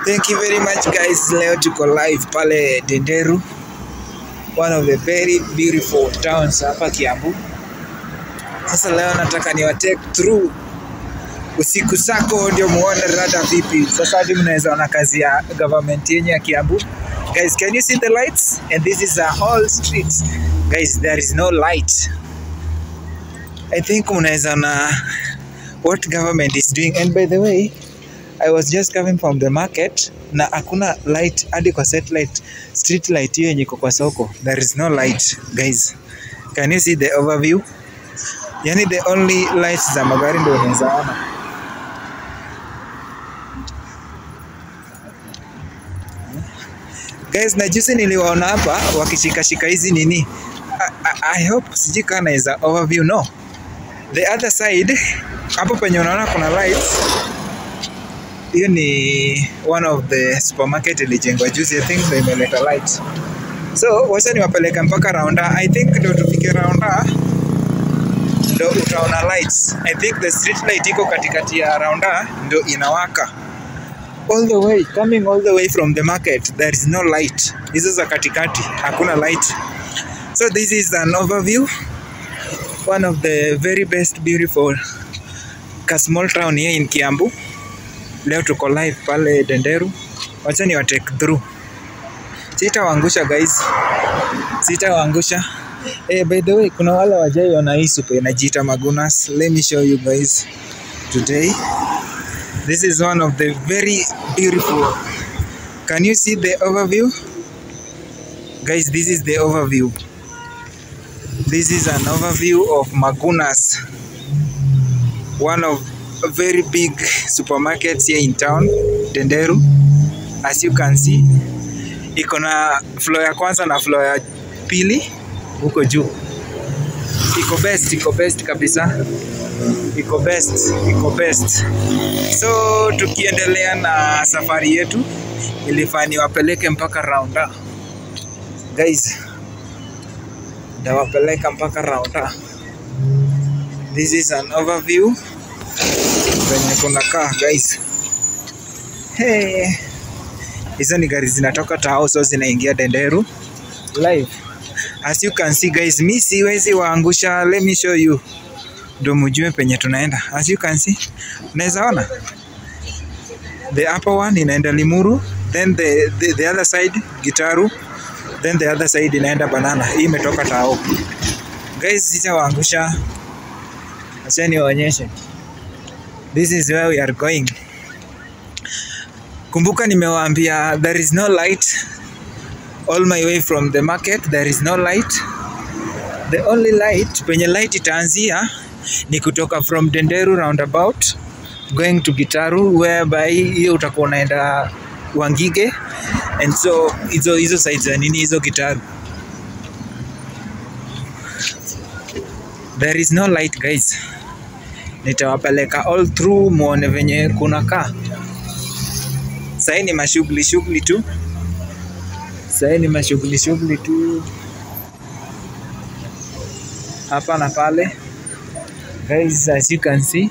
Thank you very much guys. Leo tuko live pale Denderu, one of the very beautiful towns hapa Kiambu. Sasa leo nataka niwa take through usiku sako ndio muone rada vipi. Sasa hadi mnaweza ona kazi ya government yenye ya Kiambu. Guys, can you see the lights? And this is a whole street. Guys, there is no light. I think mnaweza na what government is doing. And by the way, I was just coming from the market na hakuna light hadi kwa satellite street light hiyo yenye iko kwa soko. There is no light, guys. Can you see the overview? Yani the only lights za magari ndio unaweza ona. Guys, na juzi niliwaona hapa wakishika hizi nini. I hope sijui kana iza overview. No. The other side hapo penye unaona kuna lights. Hiyo ni one of the supermarket ilijengwa juzi. I think they imeleta light. So wacha niwapeleka mpaka Raunda. I think ndio tufike Raunda ndio utaona lights. I think the street light iko katikati ya Raunda ndio inawaka. All the way, coming all the way from the market, there is no light. Hizo za katikati hakuna light. So this is an overview, one of the very best beautiful small town here in Kiambu. Leo tuko live pale Denderu. Wacha ni wa take through. Sitawaangusha guys. Sitawaangusha. By the way, kuna wale wajai wana hii supu inajiita Magunas. Let me show you guys today. This is one of the very beautiful. Can you see the overview? Guys, this is the overview. This is an overview of Magunas. One of very big supermarkets here in town, Denderu. As you can see, iko na floor ya kwanza na floor ya pili huko juu. Iko best kabisa. Iko best. So tukiendelea na safari yetu ilifani wapeleke mpaka Raunda. Guys, ndawapeleka mpaka Raunda. This is an overview venye kuna kaa guys. Hey, hizo ni gari zinatoka Tao so zinaingia Denderu live. As you can see guys, mi siwezi waangusha. Let me show you ndio mjue penye tunaenda. As you can see, unaweza ona the upper one inaenda Limuru, then the other side Gitaru, then the other side inaenda Banana. Hii imetoka Tao guys. Sitawaangusha, acha niwaonyeshe. This is where we are going. Kumbuka nimewaambia there is no light all my way from the market. There is no light. The only light penye light itaanzia ni kutoka from Denderu roundabout going to Gitaru, whereby hiyo utakuwa unaenda Wangige, and so hizo sides za nini hizo Gitaru. There is no light guys. Nitawapeleka all through muone venye kuna kaa. Sasa ni mashughuli tu. Hapa na pale. Guys, as you can see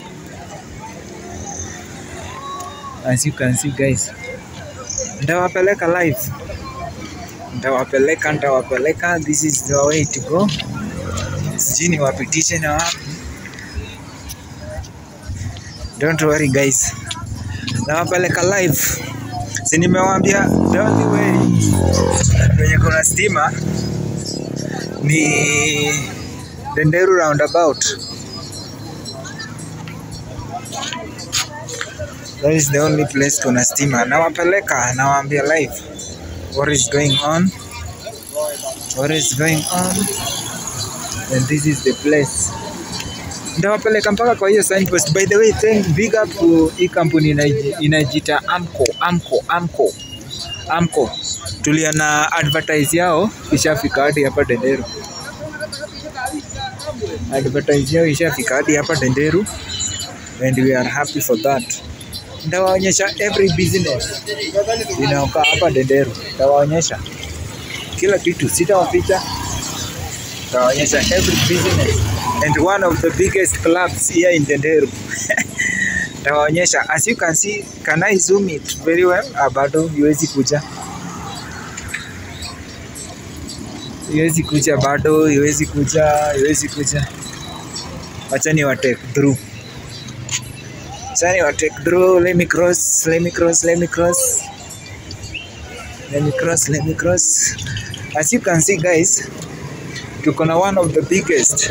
guys. Ndawapeleka live. Ndawapeleka. This is the way to go. Sijini wapitishe na wapi. Don't worry guys. Ndawapeleka live. Si nimewaambia the only way kwenye kuna stima ni Denderu roundabout. That is the only place kuna stima. Nawapeleka, nawaambia live what is going on. And this is the place. Ndawapeleka mpaka kwa hiyo signpost. By the way, big up to hii kampuni inajiita Amco. Tuliona advertise yao ishafika hadi hapa Denderu. And we are happy for that. Ndawaonyesha every business inaoka hapa Denderu. Ndawaonyesha kila kitu, sitawaficha. Ndawaonyesha every business and one of the biggest clubs here in Denderu. Tawaonyesha. As you can see, can I zoom it very well? Bado iwezi kuja. Iwezi kuja bado, iwezi kuja. Acha ni wa take through. Let me cross. As you can see guys, tuko na one of the biggest.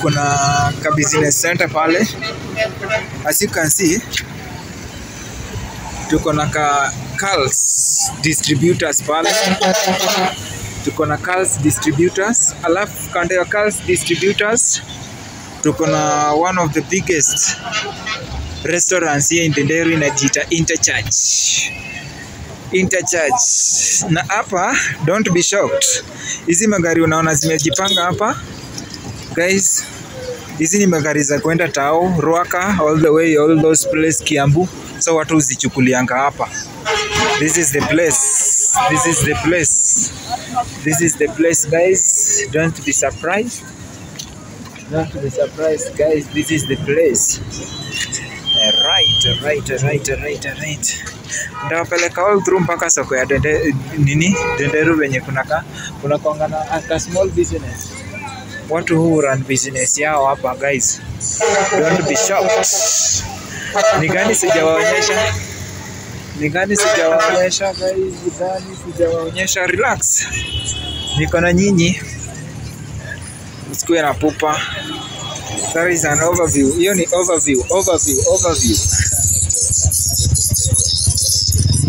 Kuna ka business center pale. As you can see, tuko na ka Carl's distributors pale. Tuko na Carl's distributors. Alafu kando ya Carl's distributors tuko na one of the biggest restaurants here in Ndenderu inajiita Interchurch. Na hapa, don't be shocked. Hizi magari unaona zimejipanga hapa. Guys, hizi ni magari za kwenda Tao, Ruaka, all the way, all those place Kiambu. So watu uzichukulianga hapa. This is the place guys. Don't be surprised guys. This is the place. Right. Ndawapeleka all through mpaka soko ya Ndenderu venye kuna kongana a small business. Watu who run business yao hapa guys. Don't be shocked. Ni gani sijawaonyesha guys? Relax. Niko na nyinyi. Usikuwe na pupa. That is an overview. Hiyo ni overview.